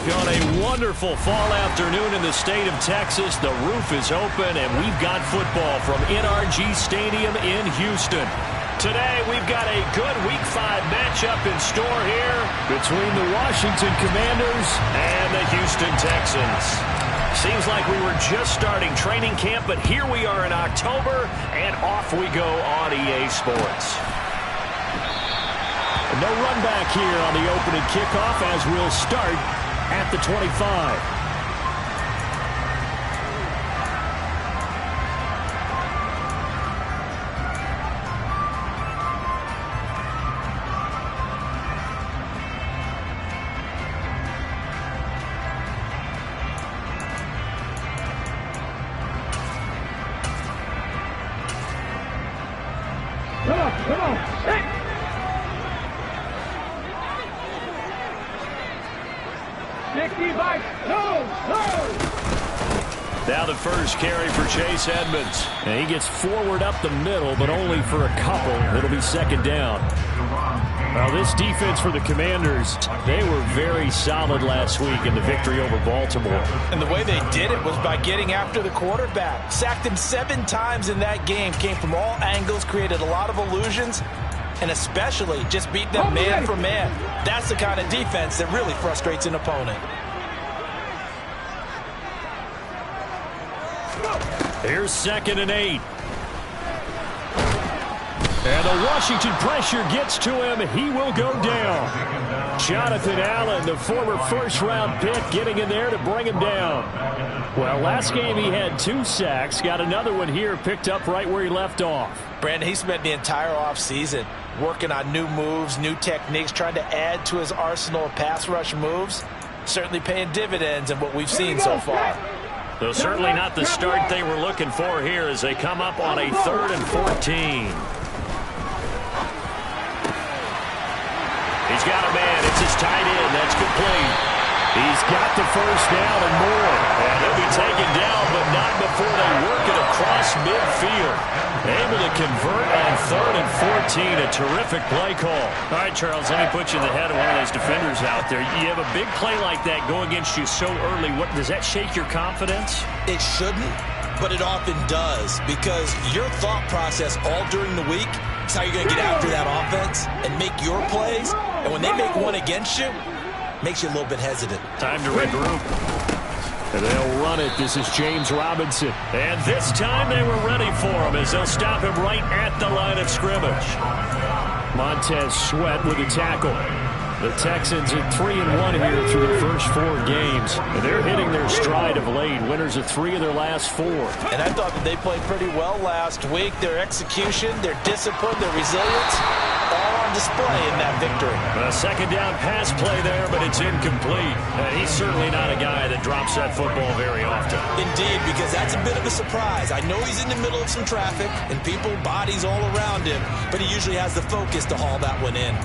On a wonderful fall afternoon in the state of Texas, the roof is open, and we've got football from NRG Stadium in Houston. Today, we've got a good Week 5 matchup in store here between the Washington Commanders and the Houston Texans. Seems like we were just starting training camp, but here we are in October, and off we go on EA Sports. No run back here on the opening kickoff as we'll start at the 25. Come on, hey! Now the first carry for Chase Edmonds. And he gets forward up the middle, but only for a couple. It'll be second down. Well, this defense for the Commanders, they were very solid last week in the victory over Baltimore. And the way they did it was by getting after the quarterback. Sacked him 7 times in that game. Came from all angles, created a lot of illusions, and especially just beat them man for man. That's the kind of defense that really frustrates an opponent. Here's 2nd and 8. And the Washington pressure gets to him. He will go down. Jonathan Allen, the former first-round pick, getting in there to bring him down. Well, last game he had 2 sacks. Got another one here picked up right where he left off. Brandon, he spent the entire offseason working on new moves, new techniques, trying to add to his arsenal of pass rush moves. Certainly paying dividends in what we've seen so far. Though certainly not the start they were looking for here as they come up on a 3rd and 14. He's got a man. It's his tight end. That's complete. He's got the first down and more. And he'll be taken down, but not before they work it across midfield. Able to convert on 3rd and 14. A terrific play call. All right, Charles, let me put you in the head of one of those defenders out there. You have a big play like that go against you so early. What does that shake your confidence? It shouldn't, but it often does, because your thought process all during the week is how you're going to get after that offense and make your plays. And when they make one against you, makes you a little bit hesitant. Time to regroup. And they'll run it. This is James Robinson. And this time they were ready for him as they'll stop him right at the line of scrimmage. Montez Sweat with a tackle. The Texans at 3-1 here through their first 4 games. And they're hitting their stride of late. Winners of 3 of their last 4. And I thought that they played pretty well last week. Their execution, their discipline, their resilience, all on display in that victory. A second down pass play there, but it's incomplete. And he's certainly not a guy that drops that football very often. Indeed, because that's a bit of a surprise. I know he's in the middle of some traffic and people, bodies all around him, but he usually has the focus to haul that one in.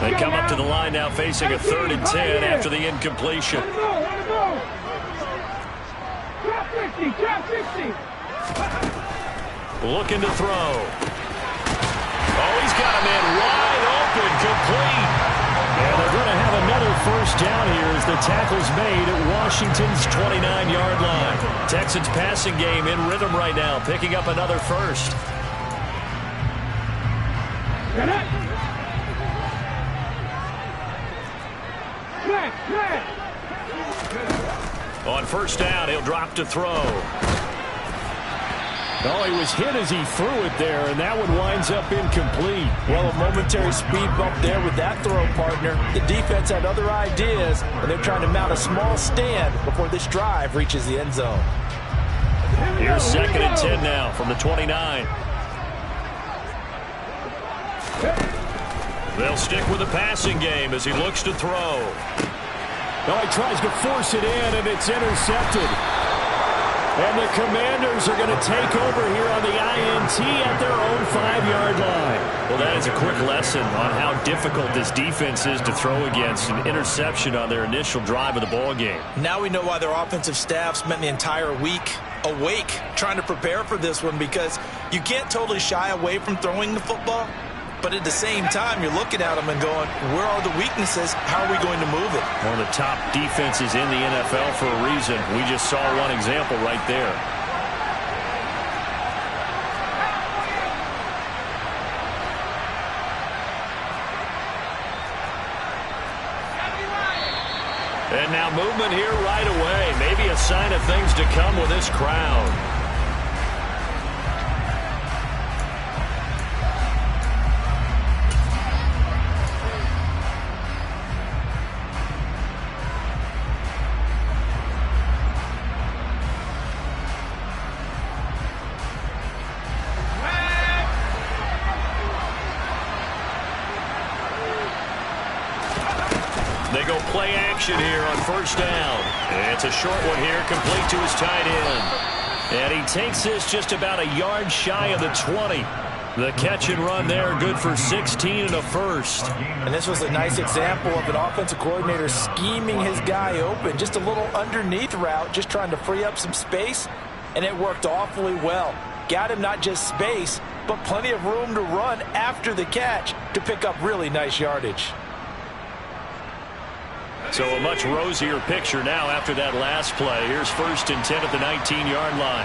They come up to the line now facing a 3rd and 10 after the incompletion. Looking to throw. Oh, he's got a man wide open, complete. And they're going to have another first down here as the tackle's made at Washington's 29-yard line. Texans passing game in rhythm right now, picking up another first. On first down, he'll drop to throw. Oh, he was hit as he threw it there, and that one winds up incomplete. Well, a momentary speed bump there with that throw, partner. The defense had other ideas, and they're trying to mount a small stand before this drive reaches the end zone. Here's 2nd and 10 now from the 29. They'll stick with the passing game as he looks to throw. Oh, he tries to force it in, and it's intercepted. And the Commanders are going to take over here on the INT at their own 5-yard line. Well, that is a quick lesson on how difficult this defense is to throw against. An interception on their initial drive of the ball game. Now we know why their offensive staff spent the entire week awake trying to prepare for this one, because you can't totally shy away from throwing the football. But at the same time, you're looking at them and going, where are the weaknesses? How are we going to move it? One of the top defenses in the NFL for a reason. We just saw one example right there. And now movement here right away. Maybe a sign of things to come with this crowd. They go play action here on first down. It's a short one here, complete to his tight end. And he takes this just about a yard shy of the 20. The catch and run there, good for 16 and a first. And this was a nice example of an offensive coordinator scheming his guy open. Just a little underneath route, just trying to free up some space. And it worked awfully well. Got him not just space, but plenty of room to run after the catch to pick up really nice yardage. So a much rosier picture now after that last play. Here's 1st and 10 at the 19-yard line.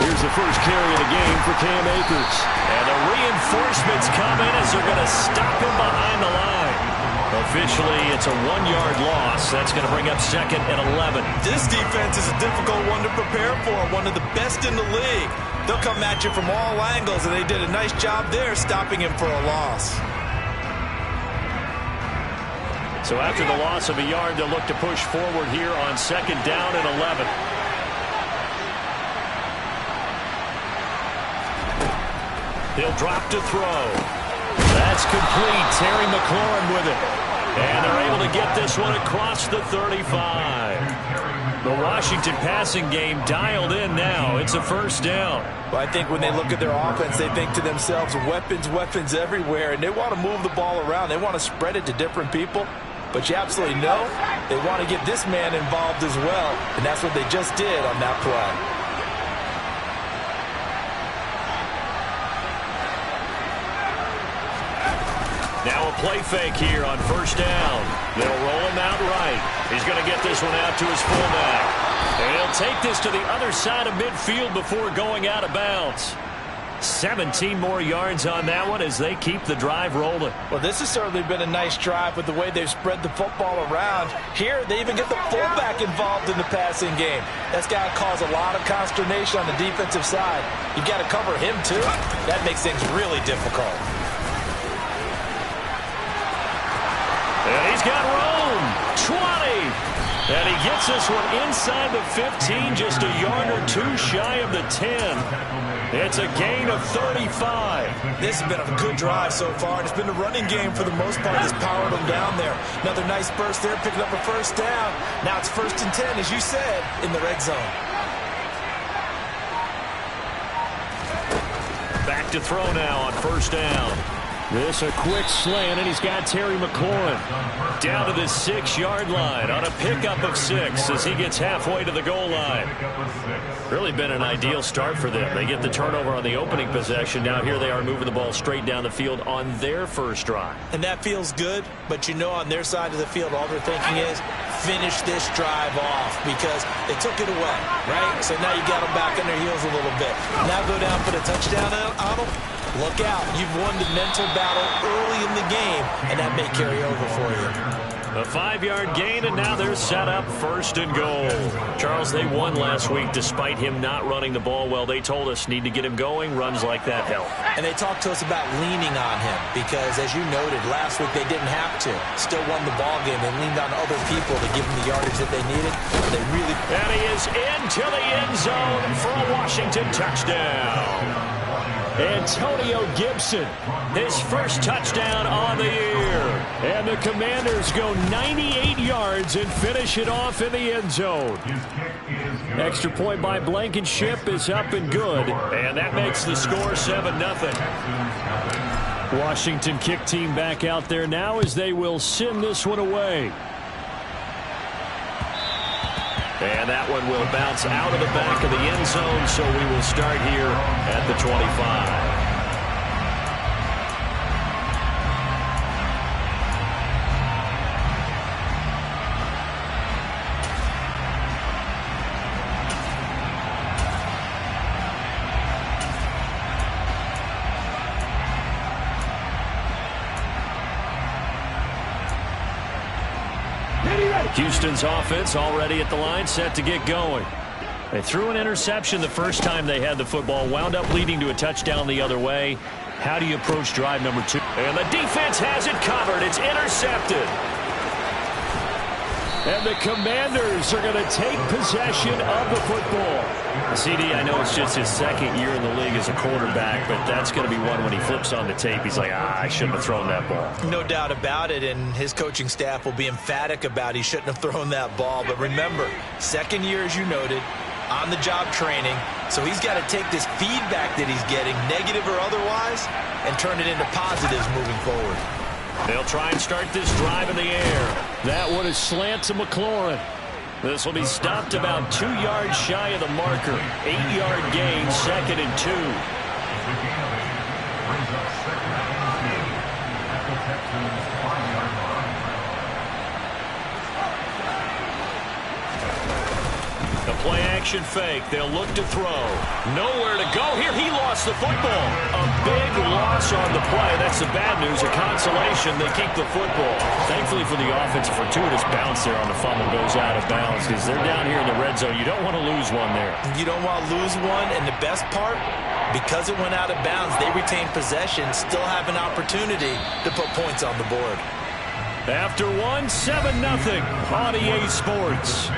Here's the first carry of the game for Cam Akers. And the reinforcements come in as they're going to stop him behind the line. Officially, it's a 1-yard loss. That's going to bring up 2nd and 11. This defense is a difficult one to prepare for, one of the best in the league. They'll come at you from all angles, and they did a nice job there stopping him for a loss. So after the loss of a yard, they'll look to push forward here on 2nd down and 11. He'll drop to throw. That's complete. Terry McLaurin with it. And they're able to get this one across the 35. The Washington passing game dialed in now. It's a first down. Well, I think when they look at their offense, they think to themselves, weapons, weapons everywhere. And they want to move the ball around. They want to spread it to different people. But you absolutely know they want to get this man involved as well. And that's what they just did on that play. Now a play fake here on first down. They'll roll him out right. He's going to get this one out to his fullback. And he'll take this to the other side of midfield before going out of bounds. 17 more yards on that one as they keep the drive rolling. Well, this has certainly been a nice drive with the way they've spread the football around. Here, they even get the fullback involved in the passing game. That's got to cause a lot of consternation on the defensive side. You've got to cover him, too. That makes things really difficult. And he's got room. 20. And he gets this one inside the 15, just a yard or two shy of the 10. It's a gain of 35. This has been a good drive so far. It's been the running game for the most part that's powered them down there. Another nice burst there, picking up a first down. Now it's 1st and 10, as you said, in the red zone. Back to throw now on first down. This a quick slant, and he's got Terry McLaurin down to the 6-yard line on a pickup of 6 as he gets halfway to the goal line. Really been an ideal start for them. They get the turnover on the opening possession. Now here they are moving the ball straight down the field on their first drive. And that feels good, but you know on their side of the field all they're thinking is finish this drive off because they took it away, right? So now you got them back on their heels a little bit. Now go down for the touchdown, Arnold. Look out. You've won the mental battle early in the game, and that may carry over for you. A 5-yard gain, and now they're set up 1st and goal. Charles, they won last week despite him not running the ball well. They told us need to get him going. Runs like that help. And they talked to us about leaning on him because, as you noted, last week they didn't have to. Still won the ball game. They leaned on other people to give them the yardage that they needed. They really... And he is into the end zone for a Washington touchdown. Antonio Gibson, his first touchdown on the year. And the Commanders go 98 yards and finish it off in the end zone. Extra point by Blankenship is up and good. And that makes the score 7-0. Washington kick team back out there now as they will send this one away. And that one will bounce out of the back of the end zone, so we will start here at the 25. Houston's offense already at the line, set to get going. They threw an interception the first time they had the football, wound up leading to a touchdown the other way. How do you approach drive number 2? And the defense has it covered. It's intercepted. And the Commanders are going to take possession of the football. CD, I know it's just his second year in the league as a quarterback, but that's going to be one when he flips on the tape. He's like, I shouldn't have thrown that ball. No doubt about it, and his coaching staff will be emphatic about he shouldn't have thrown that ball. But remember, second year, as you noted, on-the-job training, so he's got to take this feedback that he's getting, negative or otherwise, and turn it into positives moving forward. They'll try and start this drive in the air. That one is slant to McLaurin. This will be stopped about 2 yards shy of the marker. 8-yard gain, 2nd and 2. The play-action fake. They'll look to throw. Nowhere to go here. He lost the football. A big loss on the play. That's the bad news. A consolation. They keep the football. Thankfully for the offense, a fortuitous bounce there on the fumble goes out of bounds because they're down here in the red zone. You don't want to lose one there. You don't want to lose one, and the best part, because it went out of bounds, they retain possession, still have an opportunity to put points on the board. After 7-0 on EA Sports.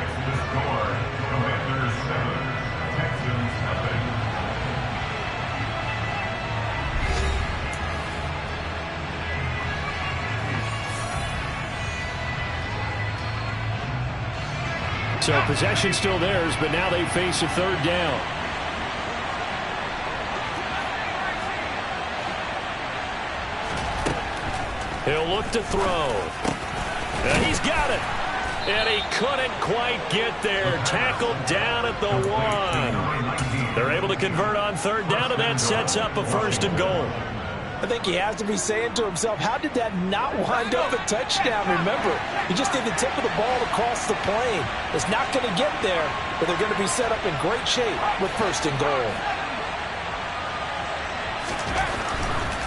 So possession still theirs, but now they face a third down. He'll look to throw. And he's got it. And he couldn't quite get there. Tackled down at the 1. They're able to convert on third down, and that sets up a 1st and goal. I think he has to be saying to himself, how did that not wind up a touchdown? Remember, he just did the tip of the ball across the plane. It's not going to get there, but they're going to be set up in great shape with 1st and goal.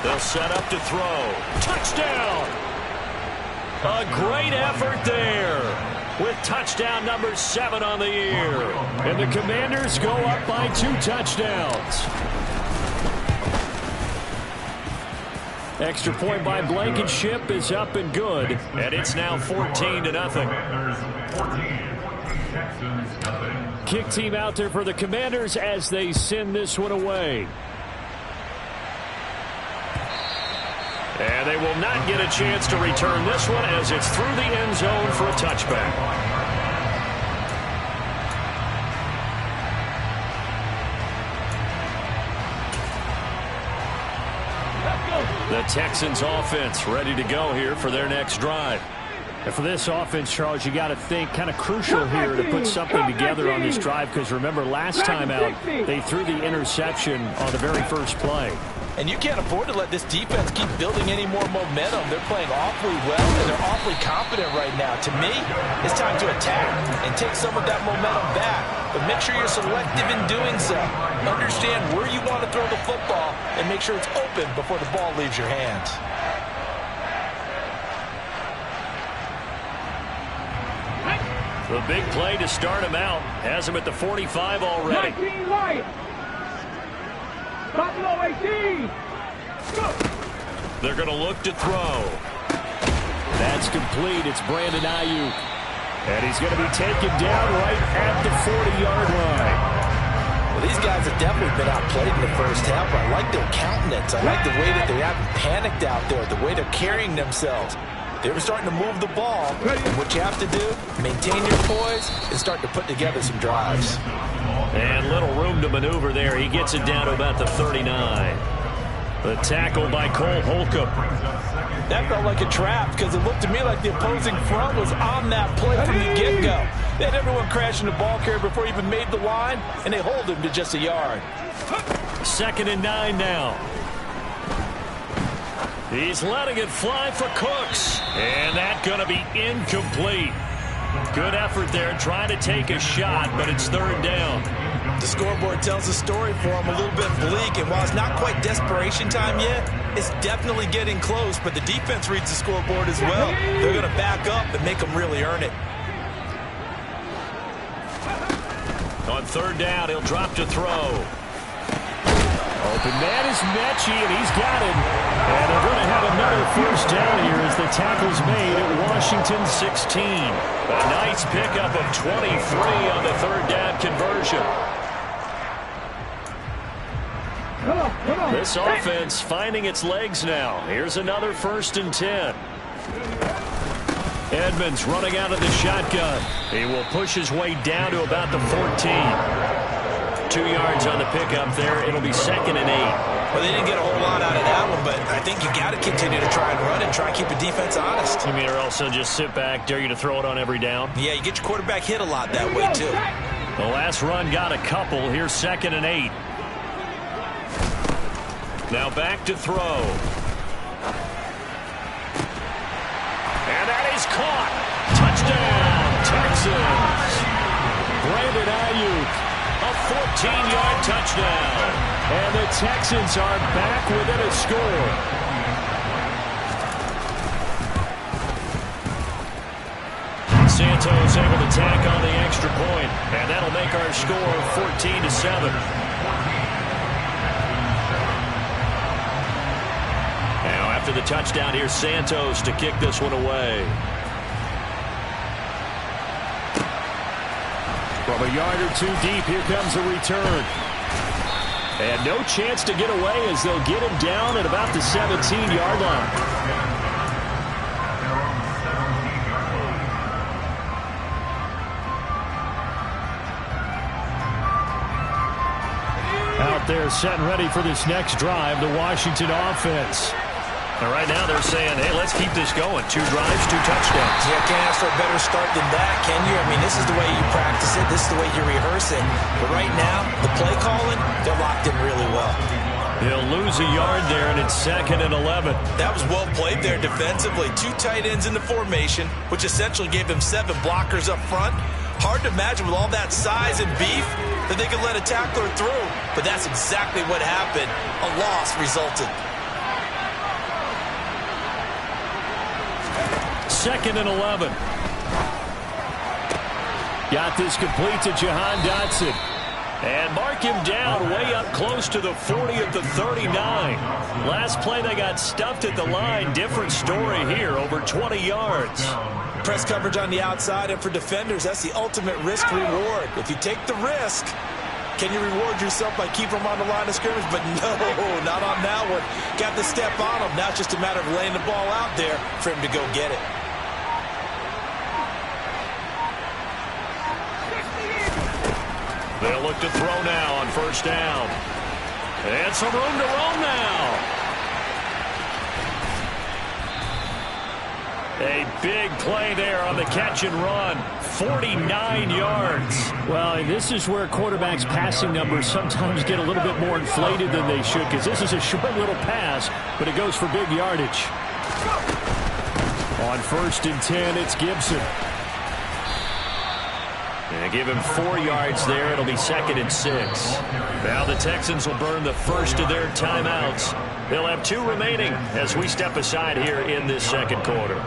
They'll set up to throw. Touchdown! A great effort there with touchdown number 7 on the year. And the Commanders go up by 2 touchdowns. Extra point by Blankenship is up and good, and it's now 14-0. Kick team out there for the Commanders as they send this one away. And they will not get a chance to return this one as it's through the end zone for a touchback. The Texans offense ready to go here for their next drive. And for this offense, Charles, you got to think kind of crucial here to put something together on this drive because remember last time out they threw the interception on the very first play. And you can't afford to let this defense keep building any more momentum. They're playing awfully well, and they're awfully confident right now. To me, it's time to attack and take some of that momentum back. But make sure you're selective in doing so. Understand where you want to throw the football and make sure it's open before the ball leaves your hands. The big play to start him out. Has him at the 45 already. 19 Lions. Buffalo 18. Go. They're going to look to throw. That's complete. It's Brandon Ayuk. And he's going to be taken down right at the 40-yard line. Well, these guys have definitely been outplayed in the first half, but I like their countenance. I like the way that they haven't panicked out there, the way they're carrying themselves. They were starting to move the ball. And what you have to do, maintain your poise and start to put together some drives. And little room to maneuver there. He gets it down to about the 39. The tackle by Cole Holcomb. That felt like a trap because it looked to me like the opposing front was on that play from the get-go. They had everyone crashing the ball carrier before he even made the line, and they hold him to just a yard. 2nd and 9 now. He's letting it fly for Cooks. And that's going to be incomplete. Good effort there trying to take a shot, but it's 3rd down. The scoreboard tells a story for him, a little bit bleak, and while it's not quite desperation time yet, it's definitely getting close, but the defense reads the scoreboard as well. They're going to back up and make them really earn it. On 3rd down, he'll drop to throw. Open man is Mechie, and he's got it. And they're going to have another 1st down here as the tackle's made at Washington 16. A nice pickup of 23 on the 3rd down conversion. This offense finding its legs now. Here's another 1st and 10. Edmonds running out of the shotgun. He will push his way down to about the 14. 2 yards on the pickup there. It'll be 2nd and 8. Well, they didn't get a whole lot out of that one, but I think you got to continue to try and run and try and keep the defense honest. You mean, or else they'll just sit back, dare you to throw it on every down? Yeah, you get your quarterback hit a lot that way, too. The last run got a couple. Here's 2nd and 8. Now back to throw. And that is caught. Touchdown, Texans. Brandon Ayuk, a 14-yard touchdown. And the Texans are back within a score. Santos able to tack on the extra point, and that'll make our score 14-7. Now after the touchdown, here's Santos to kick this one away. From a yard or 2 deep, here comes the return. And no chance to get away as they'll get him down at about the 17-yard line. Out there set and ready for this next drive, the Washington offense. And right now they're saying, hey, let's keep this going. 2 drives, 2 touchdowns. Yeah, can't ask for a better start than that, can you? I mean, this is the way you practice it. This is the way you rehearse it. But right now, the play calling, they're locked in really well. He'll lose a yard there, and it's 2nd and 11. That was well played there defensively. 2 tight ends in the formation, which essentially gave them 7 blockers up front. Hard to imagine with all that size and beef that they could let a tackler through. But that's exactly what happened. A loss resulted. 2nd and 11. Got this complete to Jahan Dotson. And mark him down way up close to the 40 at the 39. Last play they got stuffed at the line. Different story here, over 20 yards. Press coverage on the outside, and for defenders, that's the ultimate risk reward. If you take the risk, can you reward yourself by keeping them on the line of scrimmage? But no, not on that one. Got the step on him. Now it's just a matter of laying the ball out there for him to go get it. They'll look to throw now on 1st down. And some room to roam now. A big play there on the catch and run. 49 yards. Well, and this is where quarterbacks' passing numbers sometimes get a little bit more inflated than they should, because this is a short little pass, but it goes for big yardage. On 1st and 10, it's Gibson. And give him 4 yards there. It'll be 2nd and 6. Now the Texans will burn the first of their timeouts. They'll have 2 remaining as we step aside here in this 2nd quarter.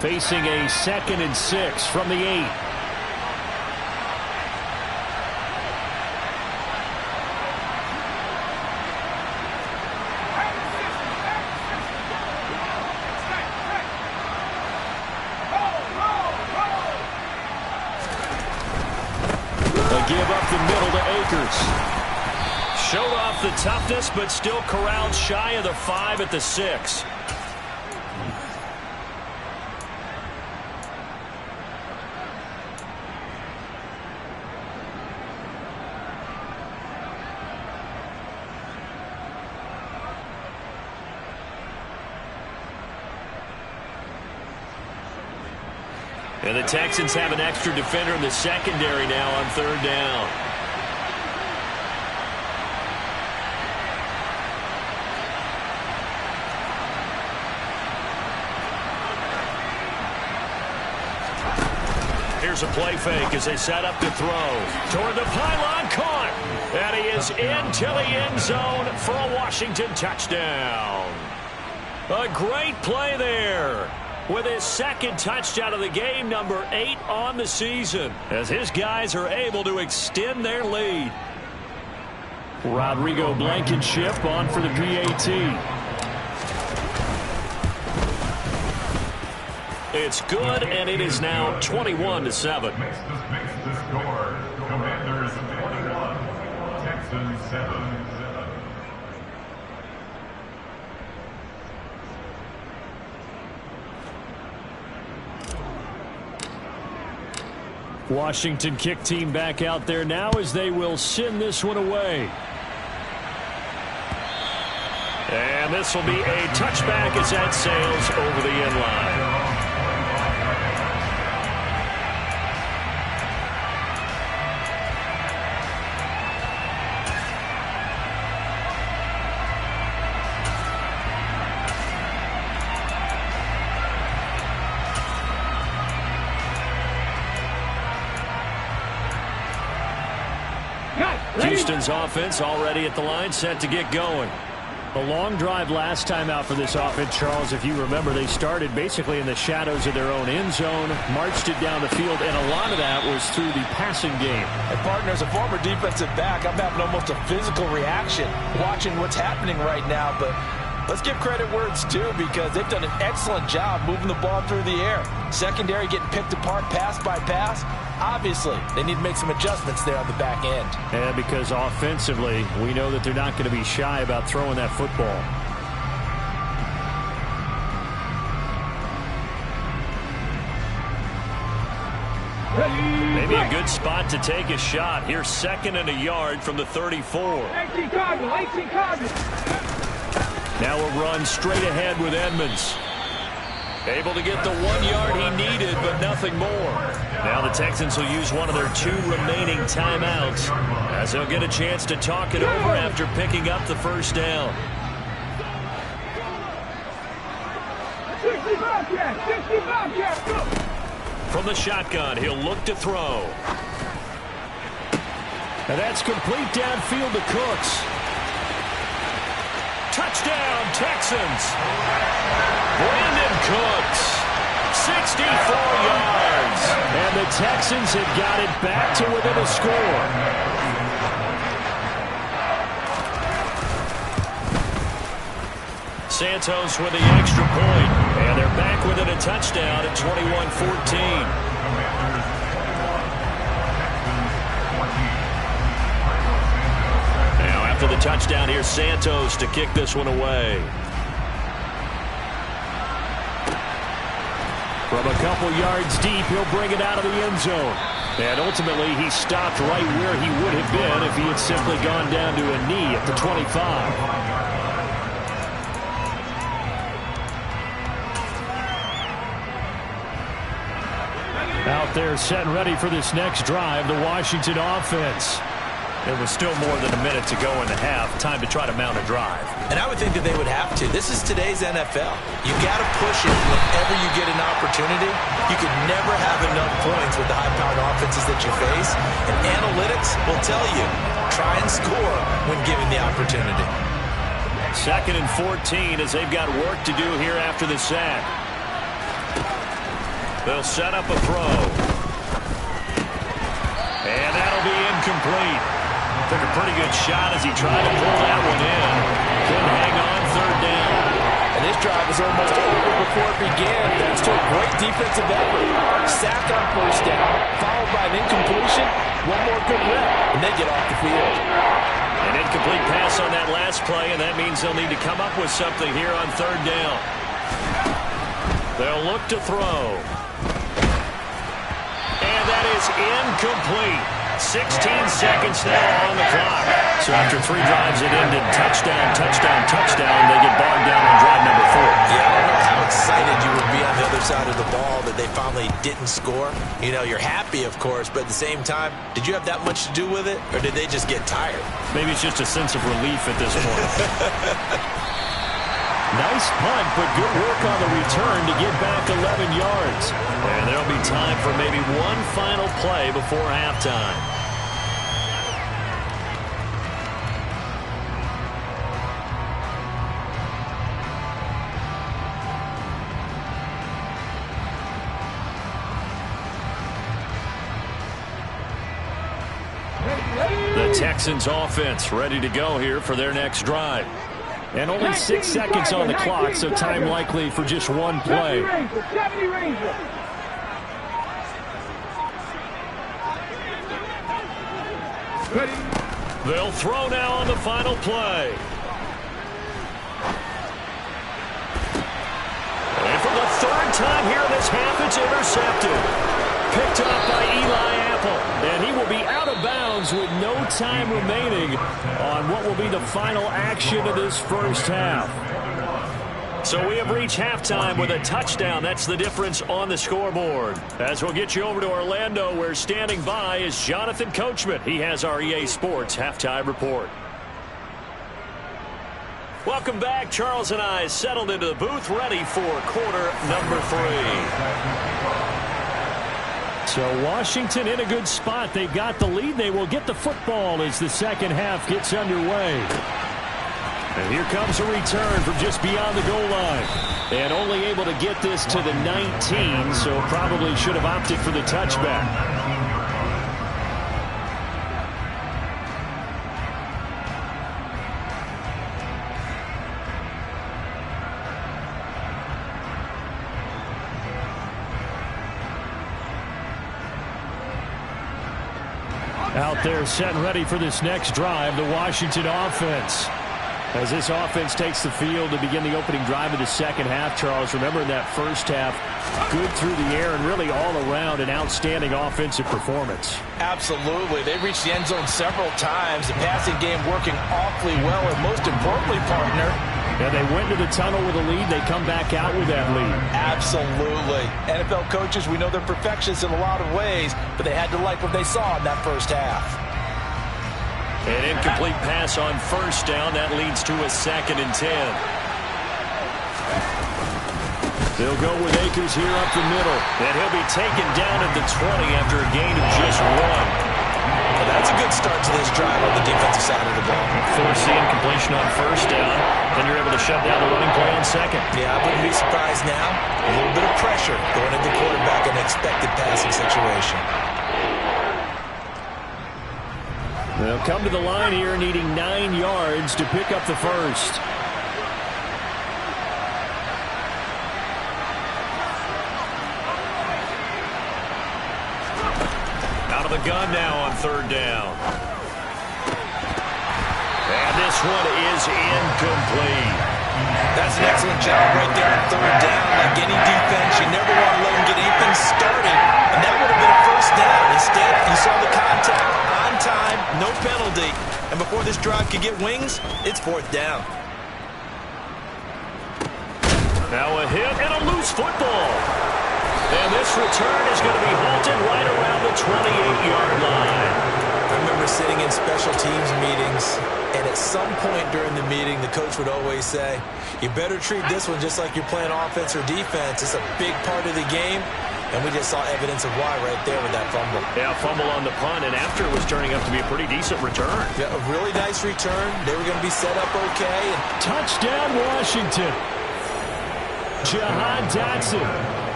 Facing a 2nd and 6 from the 8. the middle to Akers. Showed off the toughness, but still corralled shy of the 5 at the 6. And the Texans have an extra defender in the secondary now on 3rd down. Here's a play fake as they set up to throw. Toward the pylon, caught. And he is into the end zone for a Washington touchdown. A great play there, with his 2nd touchdown of the game, number 8 on the season, as his guys are able to extend their lead. Rodrigo Blankenship on for the PAT. It's good, and it is now 21-7. Makes the score. Commanders 21, Texans 7. Washington kick team back out there now as they will send this one away. And this will be a touchback as that sails over the end line. Houston's offense already at the line, set to get going. The long drive last time out for this offense, Charles, if you remember, they started basically in the shadows of their own end zone, marched it down the field, and a lot of that was through the passing game. And partner, as a former defensive back, I'm having almost a physical reaction watching what's happening right now, but let's give credit where it's due, because they've done an excellent job moving the ball through the air. Secondary getting picked apart pass by pass. Obviously, they need to make some adjustments there on the back end. And because offensively, we know that they're not going to be shy about throwing that football. Maybe a good spot to take a shot. Here's 2nd and a yard from the 34. Now a run straight ahead with Edmonds. Able to get the 1 yard he needed, but nothing more. Now the Texans will use one of their 2 remaining timeouts, as they'll get a chance to talk it over after picking up the 1st down. 65 yards, go! From the shotgun, he'll look to throw. And that's complete downfield to Cooks. Touchdown, Texans. Brandon Cooks, 64 yards. And the Texans have got it back to within a score. Santos with the extra point, and they're back within a touchdown at 21-14. Now after the touchdown, here's Santos to kick this one away. From a couple yards deep, he'll bring it out of the end zone. And ultimately, he stopped right where he would have been if he had simply gone down to a knee at the 25. Out there set and ready for this next drive, the Washington offense. There was still more than a minute to go in the half. Time to try to mount a drive. And I would think that they would have to. This is today's NFL. You got to push it whenever you get an opportunity. You could never have enough points with the high-powered offenses that you face. And analytics will tell you, try and score when given the opportunity. 2nd and 14 as they've got work to do here after the sack. They'll set up a throw. And that'll be incomplete. Took a pretty good shot as he tried to pull that one in. Couldn't hang on 3rd down. And And this drive is almost over before it began, thanks to a great defensive effort. Sack on first down, followed by an incompletion, one more good rep, and they get off the field. An incomplete pass on that last play, and that means they'll need to come up with something here on third down. They'll look to throw. And that is incomplete. 16 seconds now on the clock. So after 3 drives, it ended touchdown, touchdown, touchdown. They get bogged down on drive number 4. Yeah, I don't know how excited you would be on the other side of the ball that they finally didn't score. You know, you're happy, of course, but at the same time, did you have that much to do with it, or did they just get tired? Maybe it's just a sense of relief at this point. Nice punt, but good work on the return to get back 11 yards. And there'll be time for maybe one final play before halftime. The Texans offense ready to go here for their next drive. And only 6 seconds on the clock, so time likely for just one play. They'll throw now on the final play. And for the 3rd time here in this half, it's intercepted. Picked up by Eli Apple. And he will be out of bounds with no time remaining on what will be the final action of this first half. So we have reached halftime with a touchdown. That's the difference on the scoreboard. As we'll get you over to Orlando, where standing by is Jonathan Coachman. He has our EA Sports halftime report. Welcome back. Charles and I settled into the booth, ready for quarter number 3. So Washington in a good spot. They got the lead. They will get the football as the second half gets underway. And here comes a return from just beyond the goal line. And only able to get this to the 19, so probably should have opted for the touchback. Out there set and ready for this next drive, the Washington offense. As this offense takes the field to begin the opening drive of the second half, Charles, remember in that first half, good through the air and really all around an outstanding offensive performance. Absolutely. They reached the end zone several times. The passing game working awfully well, and most importantly, partner, and they went to the tunnel with a lead. They come back out with that lead. Absolutely. NFL coaches, we know they're perfectionists in a lot of ways, but they had to like what they saw in that first half. An incomplete pass on first down. That leads to a 2nd and 10. They'll go with Akers here up the middle. And he'll be taken down at the 20 after a gain of just 1. Well, that's a good start to this drive on the defensive side of the ball. Force the incompletion on first down. Then you're able to shut down the running play on second. Yeah, I wouldn't be surprised now. A little bit of pressure going into the quarterback in an expected passing situation. They'll come to the line here needing 9 yards to pick up the first. Out of the gun now on third down. And this one is incomplete. That's an excellent job right there on third down. Like any defense, you never want to let them get anything started. And that would have been a first down. Instead, you saw the contact on time, no penalty. And before this drive could get wings, it's 4th down. Now a hit and a loose football. And this return is going to be halted right around the 28-yard line. I remember sitting in special teams meetings, and at some point during the meeting, the coach would always say, you better treat this one just like you're playing offense or defense. It's a big part of the game, and we just saw evidence of why right there with that fumble. Yeah, fumble on the punt, and after it was turning up to be a pretty decent return. Yeah, a really nice return. They were going to be set up okay. Touchdown, Washington. Jahan Dotson.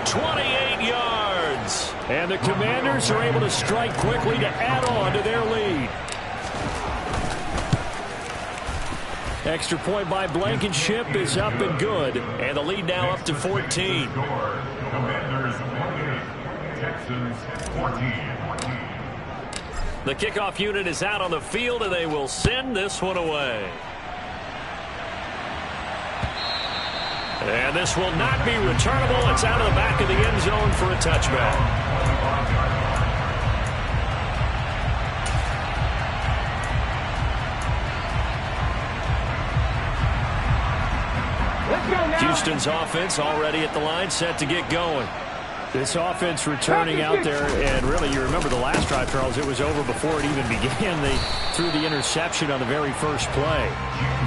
28 yards. And the Commanders are able to strike quickly to add on to their lead. Extra point by Blankenship is up and good. And the lead now up to 14. Commanders 28, Texans 14. The kickoff unit is out on the field, and they will send this one away. And this will not be returnable. It's out of the back of the end zone for a touchback. Houston's offense already at the line, set to get going. This offense returning out there, and really, you remember the last drive, Charles, it was over before it even began. They threw the interception on the very first play.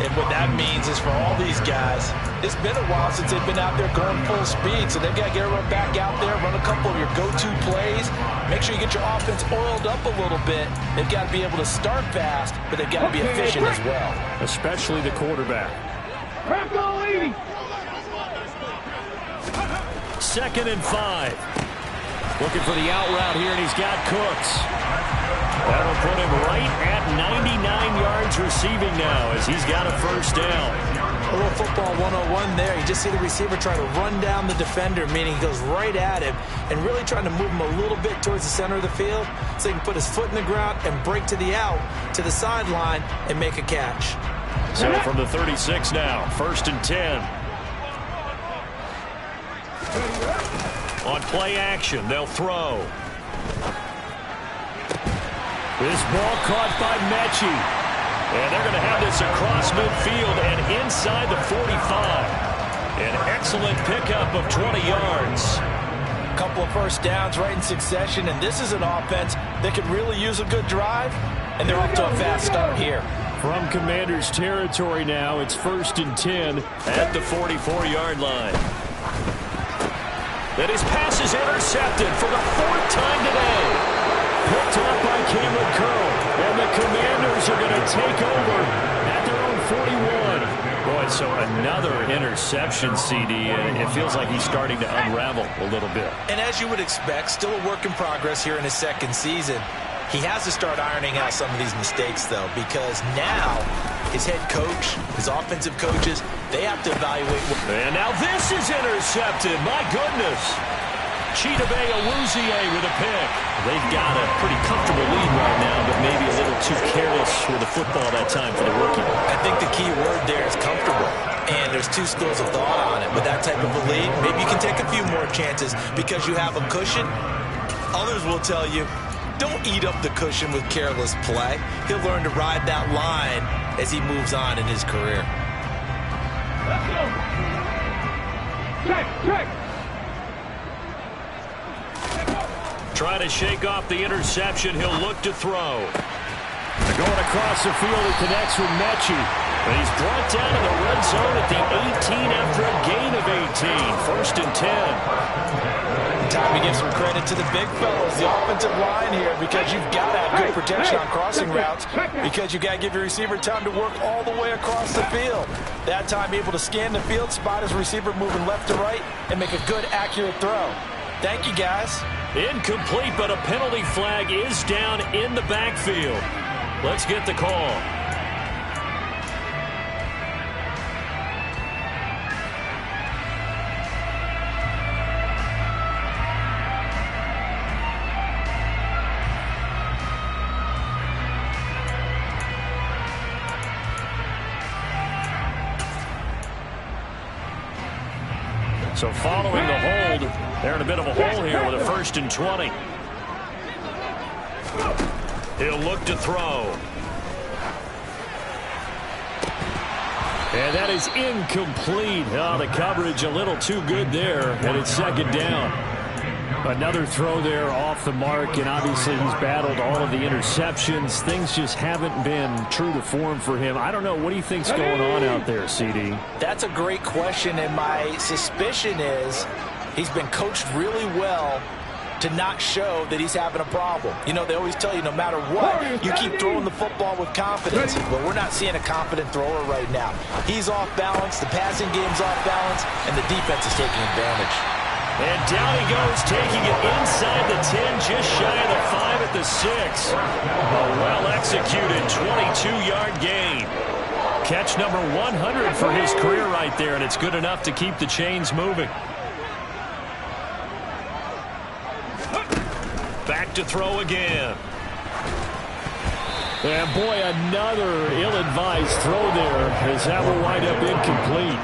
And what that means is for all these guys, it's been a while since they've been out there going full speed, so they've got to get everyone back out there, run a couple of your go-to plays, make sure you get your offense oiled up a little bit. They've got to be able to start fast, but they've got to be efficient as well. Especially the quarterback. Crack on, lady. 2nd and 5. Looking for the out route here, and he's got Cooks. That'll put him right at 99 yards receiving now as he's got a first down. A little football 101 there. You just see the receiver try to run down the defender, meaning he goes right at him and really trying to move him a little bit towards the center of the field so he can put his foot in the ground and break to the out, to the sideline, and make a catch. So from the 36 now, 1st and 10. On play action, they'll throw. This ball caught by Mechie. And they're going to have this across midfield and inside the 45. An excellent pickup of 20 yards. A couple of first downs right in succession, and this is an offense that could really use a good drive, and they're off to a fast start here. From Commanders territory now, it's 1st and 10 at the 44-yard line. And his pass is intercepted for the 4th time today. Picked up by Caleb Curl. And the Commanders are going to take over at their own 41. Boy, so another interception, CD. And it feels like he's starting to unravel a little bit. And as you would expect, still a work in progress here in his 2nd season. He has to start ironing out some of these mistakes, though, because now his head coach, his offensive coaches, they have to evaluate. And now this is intercepted. My goodness. Chidobe Awuzie with a pick. They've got a pretty comfortable lead right now, but maybe a little too careless with the football that time for the rookie. I think the key word there is comfortable. And there's two schools of thought on it. With that type of a lead, maybe you can take a few more chances because you have a cushion. Others will tell you, don't eat up the cushion with careless play. He'll learn to ride that line as he moves on in his career. Let's go. Check. Trying to shake off the interception. He'll look to throw. They're going across the field. He connects with Mechie. But he's brought down in the red zone at the 18 after a gain of 18. 1st and 10. Time to give some credit to the big fellas, the offensive line here, because you've got to have good protection on crossing routes, because you've got to give your receiver time to work all the way across the field. That time able to scan the field, spot his receiver moving left to right, and make a good, accurate throw. Thank you, guys. Incomplete, but a penalty flag is down in the backfield. Let's get the call. So following the hold, they're in a bit of a hole here with a 1st and 20. He'll look to throw. And that is incomplete. Oh, the coverage a little too good there, and it's 2nd down. Another throw there off the mark, and obviously he's battled all of the interceptions. Things just haven't been true to form for him. I don't know. What do you think's going on out there, CD? That's a great question, and my suspicion is he's been coached really well to not show that he's having a problem. You know, they always tell you no matter what, you keep throwing the football with confidence. But we're not seeing a confident thrower right now. He's off balance, the passing game's off balance, and the defense is taking advantage. And down he goes, taking it inside the 10, just shy of the 5 at the 6. A well-executed 22-yard gain. Catch number 100 for his career right there, and it's good enough to keep the chains moving. Back to throw again. And boy, another ill-advised throw there, as that will wind up incomplete.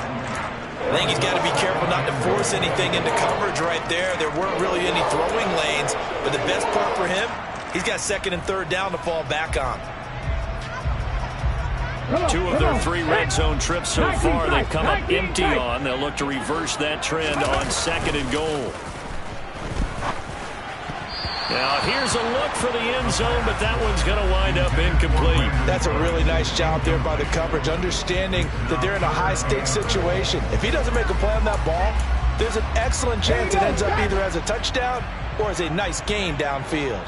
I think he's got to be careful not to force anything into coverage right there. There weren't really any throwing lanes, but the best part for him, he's got second and third down to fall back on. 2 of their 3 red zone trips so far they've come up empty on. They'll look to reverse that trend on second and goal. Now here's a look for the end zone, but that one's going to wind up incomplete. That's a really nice job there by the coverage, understanding that they're in a high-stakes situation. If he doesn't make a play on that ball, there's an excellent chance it ends up either as a touchdown or as a nice gain downfield.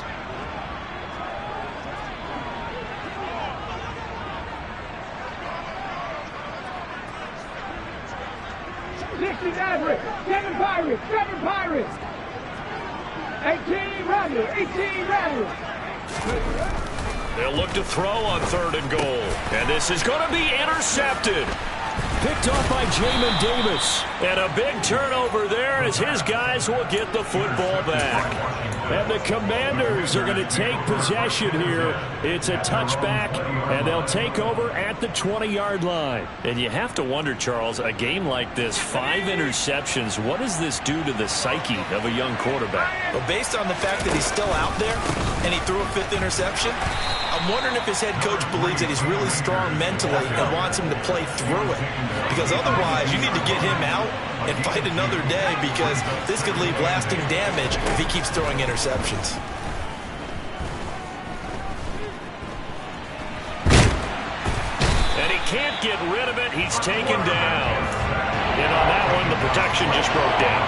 Seven Pirates. 18 Riders. They'll look to throw on third and goal. And this is going to be intercepted. Picked off by Jamin Davis. And a big turnover there as his guys will get the football back. And the Commanders are going to take possession here. It's a touchback, and they'll take over at the 20-yard line. And you have to wonder, Charles, a game like this, 5 interceptions, what does this do to the psyche of a young quarterback? Well, based on the fact that he's still out there and he threw a 5th interception, I'm wondering if his head coach believes that he's really strong mentally and wants him to play through it. Because otherwise, you need to get him out and fight another day, because this could leave lasting damage if he keeps throwing interceptions. And he can't get rid of it. He's taken down. And on that one, the protection just broke down.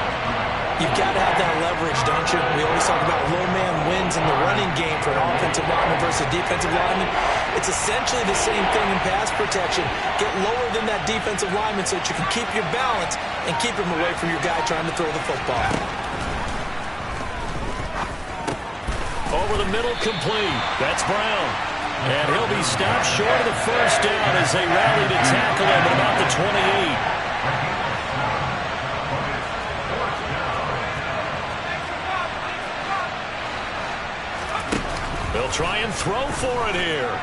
You've got to have that leverage, don't you? We always talk about low man wins in the running game for an offensive lineman versus defensive lineman. It's essentially the same thing in pass protection. Get lower than that defensive lineman so that you can keep your balance and keep him away from your guy trying to throw the football. Over the middle, complete. That's Brown. And he'll be stopped short of the first down as they rally to tackle him at about the 28. They'll try and throw for it here.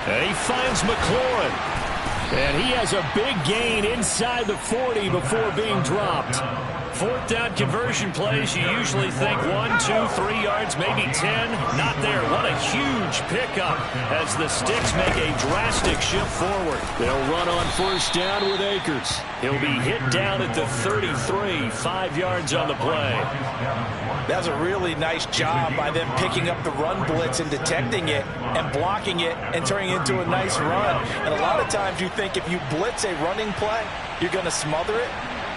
And he finds McLaurin. And he has a big gain inside the 40 before being dropped. 4th down conversion plays, you usually think 1, 2, 3 yards, maybe 10. Not there. What a huge pickup as the Sticks make a drastic shift forward. They'll run on first down with Akers. He'll be hit down at the 33, 5 yards on the play. That was a really nice job by them picking up the run blitz and detecting it and blocking it and turning it into a nice run. And a lot of times you think if you blitz a running play, you're going to smother it.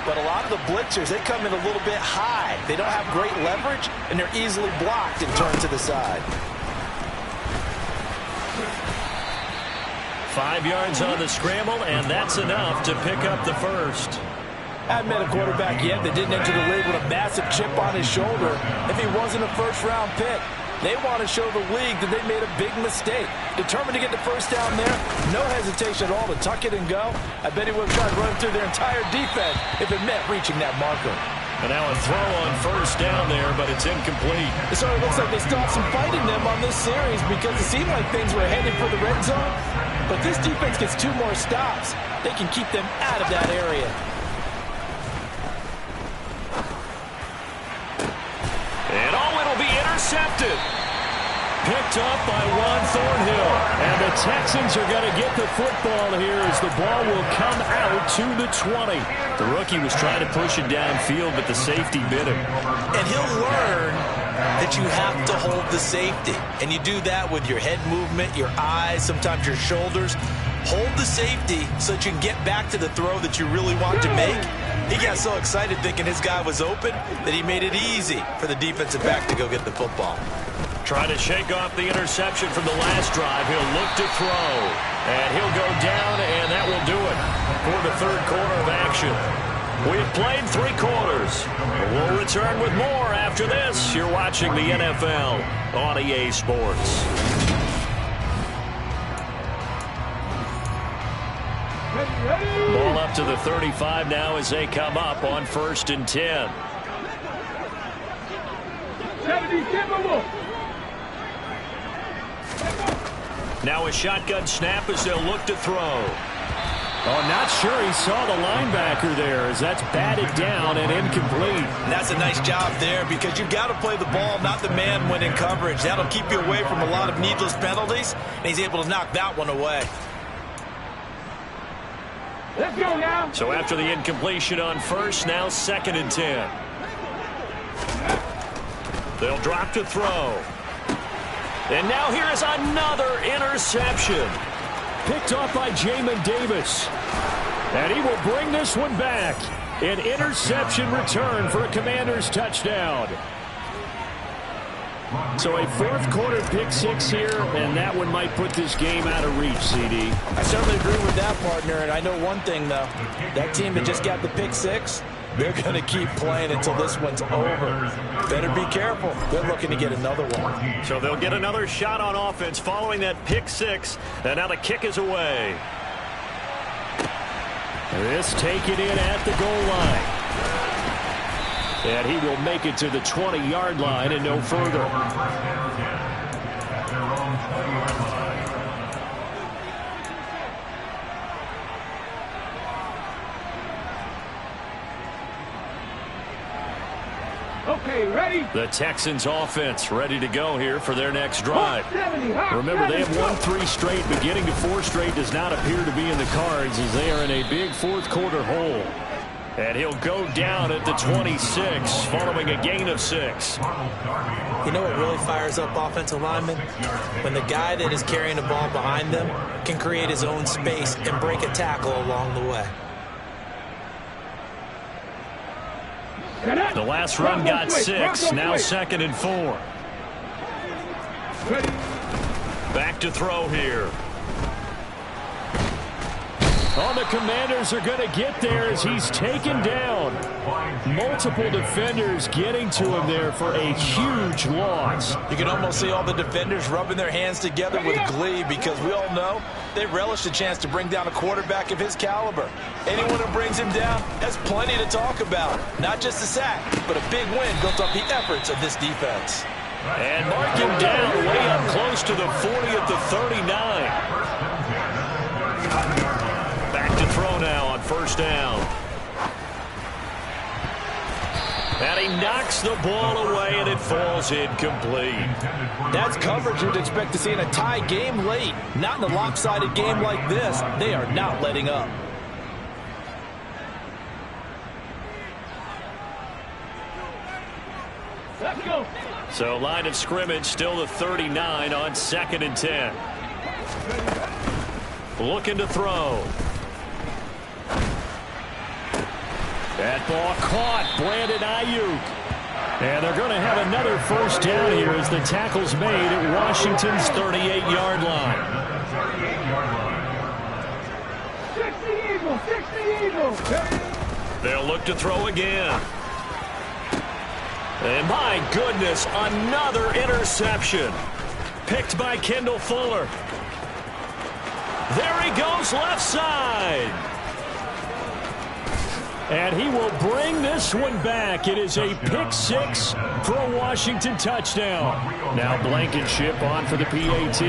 But a lot of the blitzers, they come in a little bit high. They don't have great leverage, and they're easily blocked and turned to the side. 5 yards on the scramble, and that's enough to pick up the first. I haven't met a quarterback yet that didn't enter the league with a massive chip on his shoulder if he wasn't a first-round pick. They want to show the league that they made a big mistake. Determined to get the first down there, no hesitation at all to tuck it and go. I bet he would have tried running through their entire defense if it meant reaching that marker. And now a throw on first down there, but it's incomplete. It sort of looks like they still have some fight in them on this series because it seemed like things were headed for the red zone. But this defense gets 2 more stops. They can keep them out of that area. And it'll be intercepted. Picked up by Juan Thornhill. And the Texans are going to get the football here as the ball will come out to the 20. The rookie was trying to push it downfield, but the safety bit him. And he'll learn that you have to hold the safety. And you do that with your head movement, your eyes, sometimes your shoulders. Hold the safety so that you can get back to the throw that you really want to make. He got so excited thinking his guy was open that he made it easy for the defensive back to go get the football. Trying to shake off the interception from the last drive. He'll look to throw. And he'll go down, and that will do it for the third quarter of action. We've played 3 quarters. We'll return with more after this. You're watching the NFL on EA Sports. Ball up to the 35 now as they come up on 1st and 10. 70, Now a shotgun snap as they'll look to throw. Oh, not sure he saw the linebacker there as that's batted down and incomplete. And that's a nice job there because you've got to play the ball, not the man when in coverage. That'll keep you away from a lot of needless penalties, and he's able to knock that one away. Let's go now. So after the incompletion on 1st, now 2nd and 10. They'll drop to throw. And now here is another interception. Picked off by Jamin Davis. And he will bring this one back. An interception return for a Commanders touchdown. So a 4th quarter pick 6 here, and that one might put this game out of reach, CD. I certainly agree with that, partner, and I know one thing, though. That team that just got the pick 6, they're going to keep playing until this one's over. Better be careful. They're looking to get another one. So they'll get another shot on offense following that pick 6, and now the kick is away. This taken in at the goal line. And he will make it to the 20-yard line and no further. Okay, ready? The Texans offense ready to go here for their next drive. Remember, they have won 3 straight, but getting to 4 straight does not appear to be in the cards as they are in a big 4th quarter hole. And he'll go down at the 26 following a gain of 6. You know what really fires up offensive linemen? When the guy that is carrying the ball behind them can create his own space and break a tackle along the way. The last run got 6, now 2nd and 4. Back to throw here. Oh, the Commanders are going to get there as he's taken down. Multiple defenders getting to him there for a huge loss. You can almost see all the defenders rubbing their hands together with glee because we all know they relish the chance to bring down a quarterback of his caliber. Anyone who brings him down has plenty to talk about. Not just a sack, but a big win built off the efforts of this defense. And mark him down way up close to the 40 at the 39. Back to throw now on 1st down. And he knocks the ball away, and it falls incomplete. That's coverage you'd expect to see in a tie game late. Not in a lopsided game like this. They are not letting up. Let's go. So line of scrimmage still the 39 on 2nd and 10. Looking to throw. That ball caught. Brandon Ayuk. And they're going to have another 1st down here as the tackle's made at Washington's 38-yard line. 60 Eagles. They'll look to throw again. And my goodness, another interception. Picked by Kendall Fuller. There he goes left side. And he will bring this one back. It is a pick 6 for a Washington touchdown. Now Blankenship on for the PAT.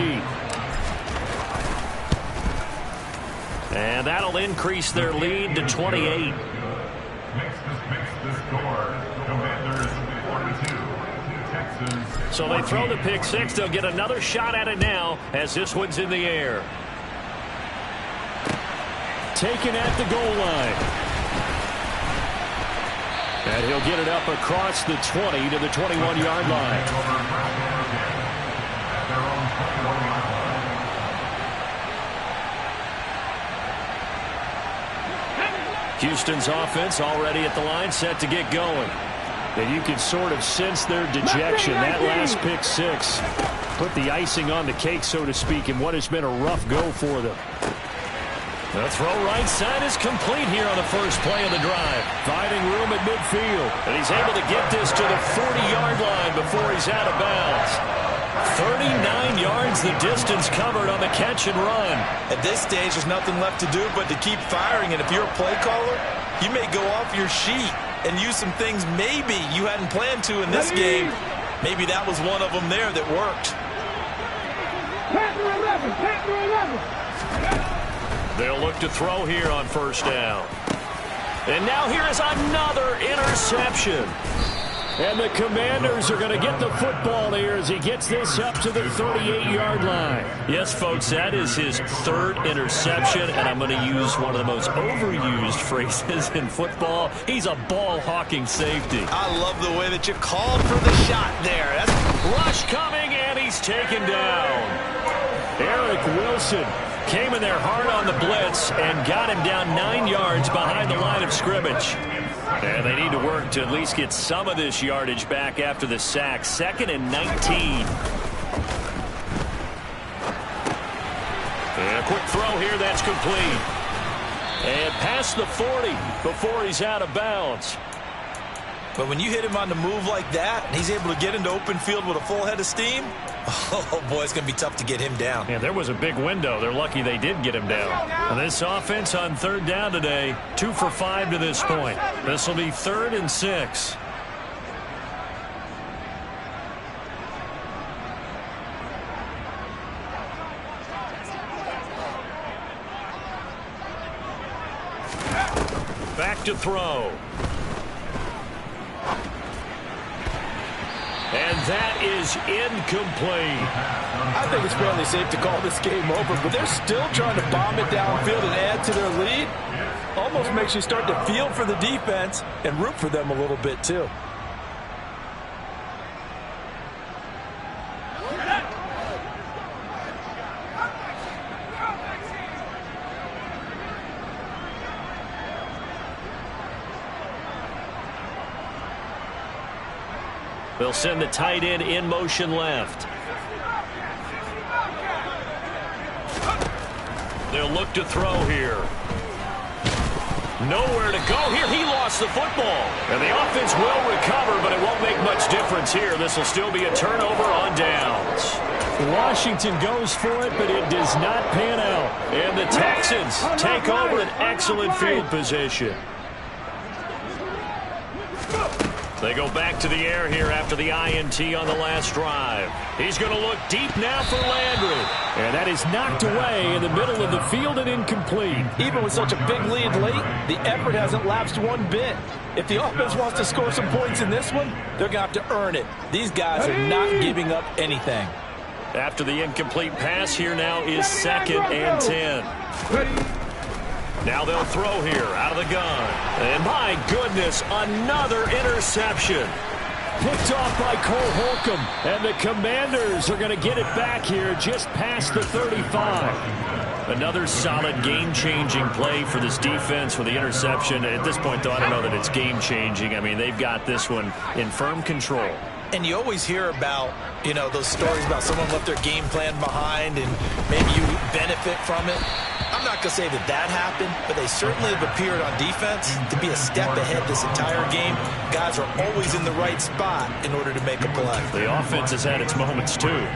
And that'll increase their lead to 28. Makes the score. Commanders 42. Texans. So they throw the pick 6. They'll get another shot at it now as this one's in the air. Taken at the goal line. And he'll get it up across the 20 to the 21-yard line. Houston's offense already at the line, set to get going. And you can sort of sense their dejection. That last pick 6 put the icing on the cake, so to speak, in what has been a rough go for them. The throw right side is complete here on the first play of the drive. Finding room at midfield. And he's able to get this to the 40-yard line before he's out of bounds. 39 yards the distance covered on the catch and run. At this stage, there's nothing left to do but to keep firing. And if you're a play caller, you may go off your sheet and use some things maybe you hadn't planned to in this game. Maybe that was one of them there that worked. They'll look to throw here on first down. And now here is another interception. And the Commanders are going to get the football here as he gets this up to the 38-yard line. Yes, folks, that is his third interception, and I'm going to use one of the most overused phrases in football. He's a ball-hawking safety. I love the way that you called for the shot there. That's rush coming, and he's taken down. Eric Wilson came in there hard on the blitz and got him down 9 yards behind the line of scrimmage. And they need to work to at least get some of this yardage back after the sack. 2nd and 19. And a quick throw here, that's complete. And past the 40 before he's out of bounds. But when you hit him on the move like that, and he's able to get into open field with a full head of steam, oh, boy, it's going to be tough to get him down. Yeah, there was a big window. They're lucky they did get him down. And this offense on third down today, 2 for 5 to this point. This will be 3rd and 6. Back to throw. And that is incomplete. I think it's fairly safe to call this game over, but they're still trying to bomb it downfield and add to their lead. Almost makes you start to feel for the defense and root for them a little bit, too. They'll send the tight end in motion left. They'll look to throw here. Nowhere to go here. He lost the football. And the offense will recover, but it won't make much difference here. This will still be a turnover on downs. Washington goes for it, but it does not pan out. And the Texans take over an excellent field position. They go back to the air here after the INT on the last drive. He's going to look deep now for Landry. And that is knocked away in the middle of the field and incomplete. Even with such a big lead late, the effort hasn't lapsed one bit. If the offense wants to score some points in this one, they're going to have to earn it. These guys are not giving up anything. After the incomplete pass, here now is 2nd and 10. Now they'll throw here out of the gun. And my goodness, another interception. Picked off by Cole Holcomb. And the Commanders are going to get it back here just past the 35. Another solid game-changing play for this defense with the interception. At this point, though, I don't know that it's game-changing. I mean, they've got this one in firm control. And you always hear about, you know, those stories about someone left their game plan behind and maybe you benefit from it. I'm not going to say that that happened, but they certainly have appeared on defense to be a step ahead this entire game. Guys are always in the right spot in order to make a play. The offense has had its moments, too.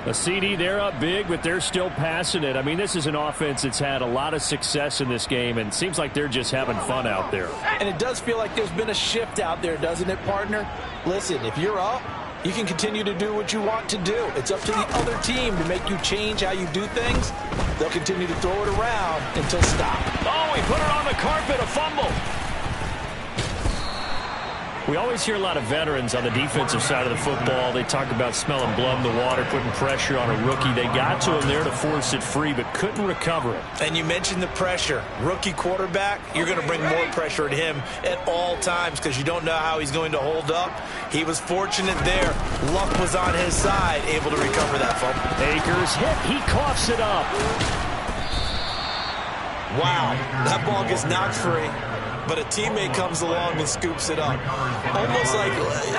A CD, they're up big, but they're still passing it. I mean, this is an offense that's had a lot of success in this game, and it seems like they're just having fun out there. And it does feel like there's been a shift out there, doesn't it, partner? Listen, if you're up, you can continue to do what you want to do. It's up to the other team to make you change how you do things. They'll continue to throw it around until stop. Oh, he put it on the carpet, a fumble. We always hear a lot of veterans on the defensive side of the football. They talk about smelling blood in the water, putting pressure on a rookie. They got to him there to force it free, but couldn't recover it. And you mentioned the pressure. Rookie quarterback, you're going to bring more pressure at him at all times because you don't know how he's going to hold up. He was fortunate there. Luck was on his side, able to recover that fumble. Akers hit. He coughs it up. Wow, that ball gets knocked free. But a teammate comes along and scoops it up.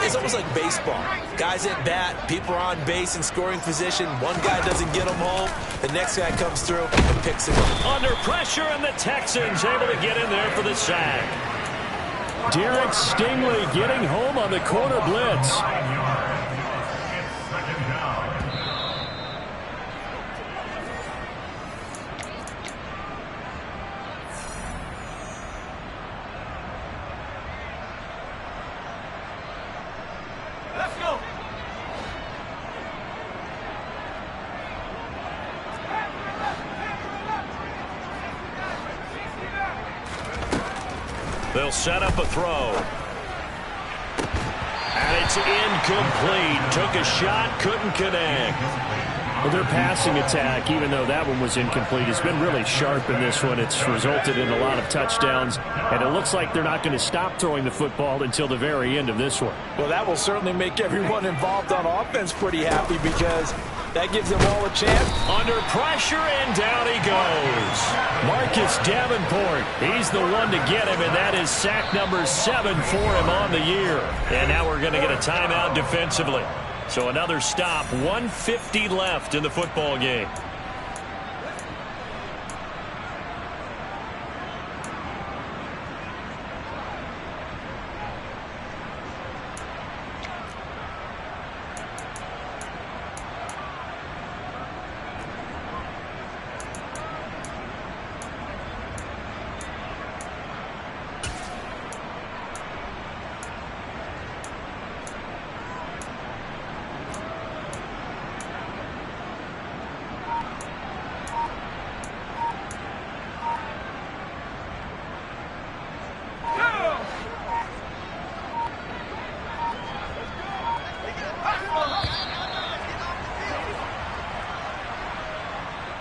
It's almost like baseball. Guys at bat, people are on base in scoring position. One guy doesn't get them home. The next guy comes through and picks it up. Under pressure, and the Texans able to get in there for the sack. Derek Stingley getting home on the corner blitz. They'll set up a throw. And it's incomplete. Took a shot, couldn't connect. Well, their passing attack, even though that one was incomplete, has been really sharp in this one. It's resulted in a lot of touchdowns, and it looks like they're not going to stop throwing the football until the very end of this one. Well, that will certainly make everyone involved on offense pretty happy because that gives them all a chance. Under pressure, and down he goes. Marcus Davenport, he's the one to get him, and that is sack number 7 for him on the year. And now we're going to get a timeout defensively. So another stop, 1:50 left in the football game.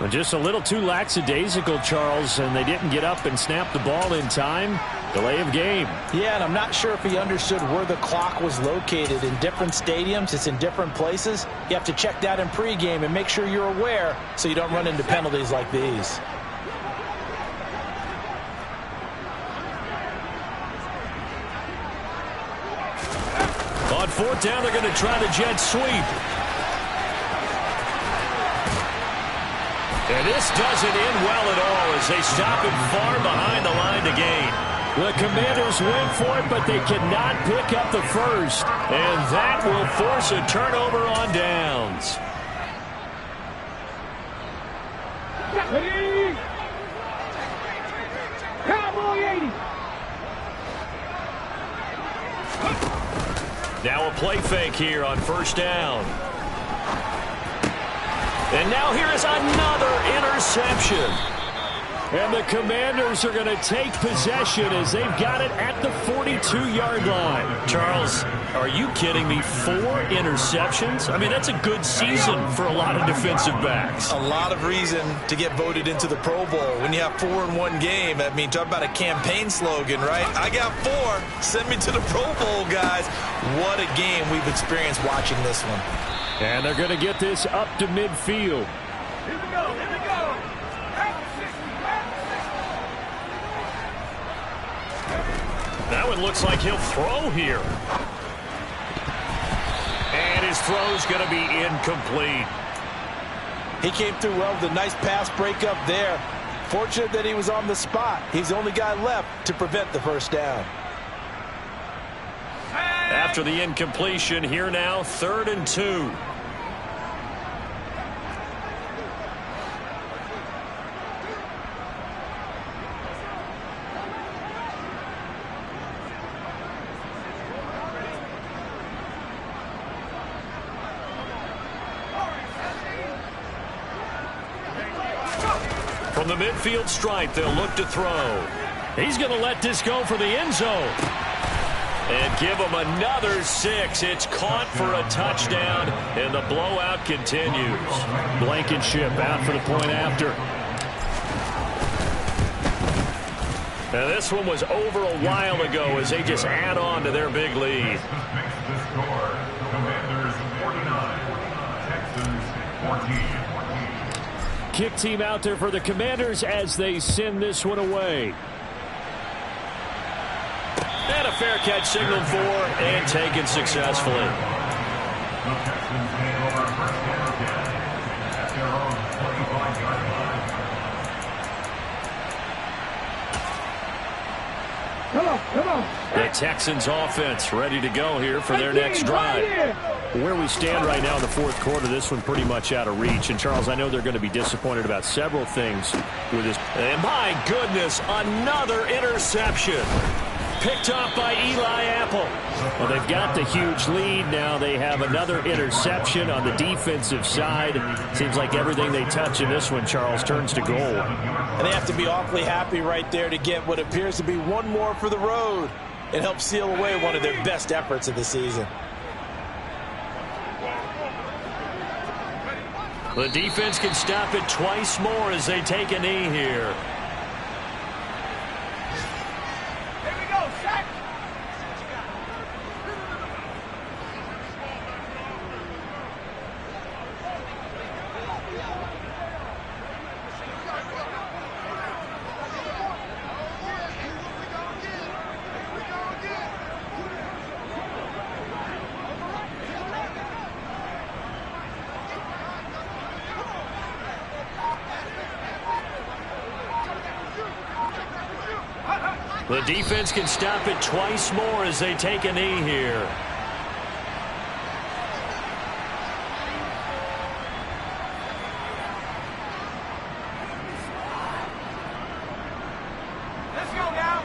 Just a little too lackadaisical, Charles, and they didn't get up and snap the ball in time. Delay of game. Yeah, and I'm not sure if he understood where the clock was located. In different stadiums, it's in different places. You have to check that in pregame and make sure you're aware so you don't run into penalties like these. On 4th down, they're going to try the jet sweep. And this doesn't end well at all as they stop him far behind the line to gain. The Commanders went for it, but they cannot pick up the first. And that will force a turnover on downs. Cowboy 80. Now a play fake here on 1st down. And now here is another interception. And the Commanders are going to take possession as they've got it at the 42-yard line. Charles, are you kidding me? 4 interceptions? I mean, that's a good season for a lot of defensive backs. A lot of reason to get voted into the Pro Bowl. When you have 4 in one game, I mean, talk about a campaign slogan, right? I got 4. Send me to the Pro Bowl, guys. What a game we've experienced watching this one. And they're going to get this up to midfield. Here we go, here we go. That one looks like he'll throw here. And his throw's going to be incomplete. He came through well with a nice pass breakup there. Fortunate that he was on the spot. He's the only guy left to prevent the 1st down. After the incompletion, here now, 3rd and 2. From the midfield stripe, they'll look to throw. He's going to let this go for the end zone. And give him another 6. It's caught for a touchdown, and the blowout continues. Blankenship out for the point after. Now this one was over a while ago as they just add on to their big lead. The score, Commanders 49, Texans 14. Kick team out there for the Commanders as they send this one away. And a fair catch signaled for and taken successfully. The Texans take over 1st down again at their own 45-yard line. Come on, come on. The Texans offense ready to go here for their next drive. Where we stand right now in the 4th quarter, this one pretty much out of reach. And, Charles, I know they're going to be disappointed about several things with this. And, my goodness, another interception. Picked off by Eli Apple. Well, they've got the huge lead. Now they have another interception on the defensive side. Seems like everything they touch in this one, Charles, turns to gold. And they have to be awfully happy right there to get what appears to be one more for the road. It helps seal away one of their best efforts of the season. The defense can stop it twice more as they take a knee here. The defense can stop it twice more as they take a knee here. Let's go now.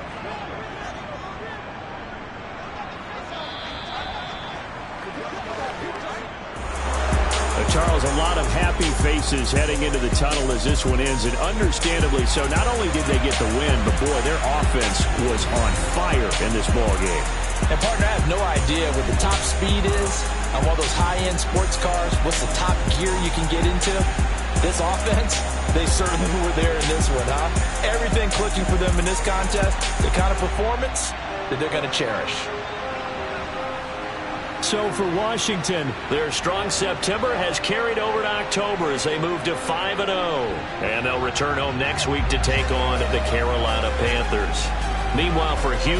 Charles, a lot of happy faces heading into the tunnel as this one ends, and understandably so. Not only did they get the win, but boy, their offense was on fire in this ball game. And partner, I have no idea what the top speed is on one of those high-end sports cars. What's the top gear you can get into? This offense, they certainly were there in this one, huh? Everything clicking for them in this contest, the kind of performance that they're going to cherish. So for Washington, their strong September has carried over to October as they move to 5-0. And they'll return home next week to take on the Carolina Panthers. Meanwhile, for Houston,